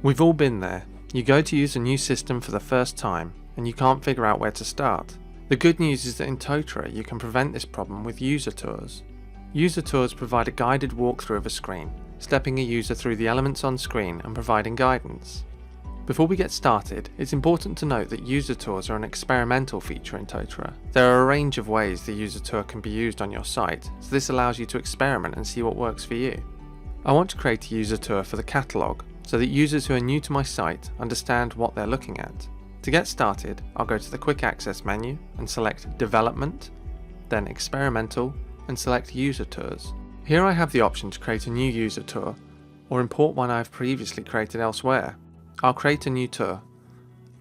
We've all been there. You go to use a new system for the first time and you can't figure out where to start. The good news is that in Totara you can prevent this problem with user tours. User tours provide a guided walkthrough of a screen, stepping a user through the elements on screen and providing guidance. Before we get started, it's important to note that user tours are an experimental feature in Totara. There are a range of ways the user tour can be used on your site, so this allows you to experiment and see what works for you. I want to create a user tour for the catalogue, so that users who are new to my site understand what they're looking at. To get started, I'll go to the Quick Access menu and select Development, then Experimental, and select User Tours. Here I have the option to create a new user tour, or import one I've previously created elsewhere. I'll create a new tour.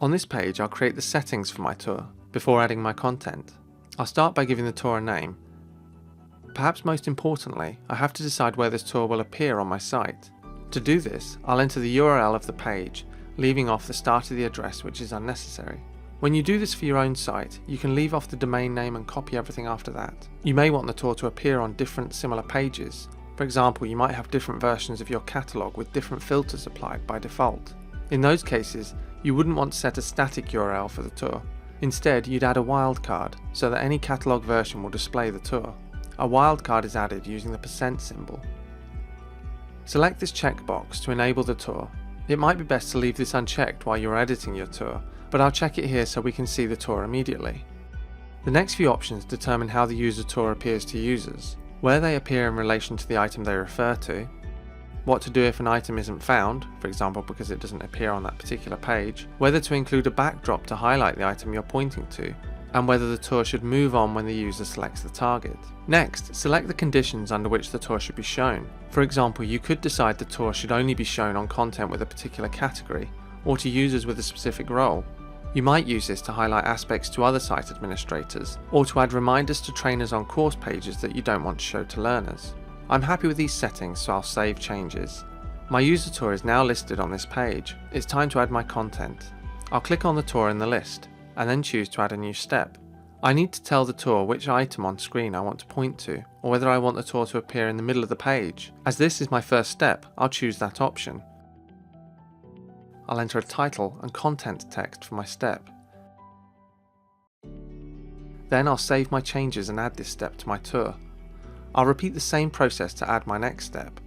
On this page I'll create the settings for my tour, before adding my content. I'll start by giving the tour a name. Perhaps most importantly, I have to decide where this tour will appear on my site. To do this, I'll enter the URL of the page, leaving off the start of the address, which is unnecessary. When you do this for your own site, you can leave off the domain name and copy everything after that. You may want the tour to appear on different similar pages. For example, you might have different versions of your catalogue with different filters applied by default. In those cases, you wouldn't want to set a static URL for the tour. Instead, you'd add a wildcard, so that any catalogue version will display the tour. A wildcard is added using the % symbol. Select this checkbox to enable the tour. It might be best to leave this unchecked while you're editing your tour, but I'll check it here so we can see the tour immediately. The next few options determine how the user tour appears to users, where they appear in relation to the item they refer to, what to do if an item isn't found, for example because it doesn't appear on that particular page, whether to include a backdrop to highlight the item you're pointing to, and whether the tour should move on when the user selects the target. Next, select the conditions under which the tour should be shown. For example, you could decide the tour should only be shown on content with a particular category, or to users with a specific role. You might use this to highlight aspects to other site administrators, or to add reminders to trainers on course pages that you don't want to show to learners. I'm happy with these settings, so I'll save changes. My user tour is now listed on this page. It's time to add my content. I'll click on the tour in the list, and then choose to add a new step. I need to tell the tour which item on screen I want to point to, or whether I want the tour to appear in the middle of the page. As this is my first step, I'll choose that option. I'll enter a title and content text for my step. Then I'll save my changes and add this step to my tour. I'll repeat the same process to add my next step.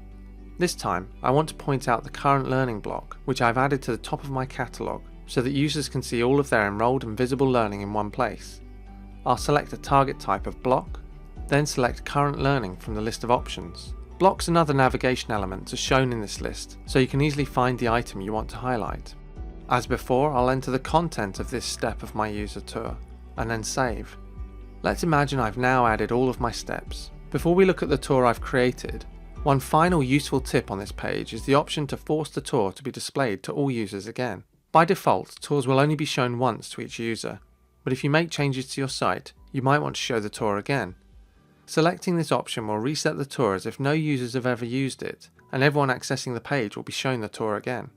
This time, I want to point out the current learning block, which I've added to the top of my catalogue, so that users can see all of their enrolled and visible learning in one place. I'll select a target type of block, then select current learning from the list of options. Blocks and other navigation elements are shown in this list, so you can easily find the item you want to highlight. As before, I'll enter the content of this step of my user tour, and then save. Let's imagine I've now added all of my steps. Before we look at the tour I've created, one final useful tip on this page is the option to force the tour to be displayed to all users again. By default, tours will only be shown once to each user, but if you make changes to your site, you might want to show the tour again. Selecting this option will reset the tour as if no users have ever used it, and everyone accessing the page will be shown the tour again.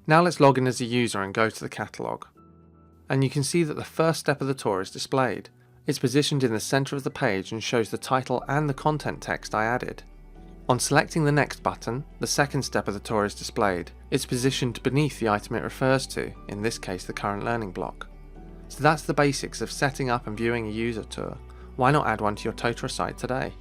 Now let's log in as a user and go to the catalogue. And you can see that the first step of the tour is displayed. It's positioned in the centre of the page and shows the title and the content text I added. On selecting the next button, the second step of the tour is displayed. It's positioned beneath the item it refers to, in this case the current learning block. So that's the basics of setting up and viewing a user tour. Why not add one to your Totara site today?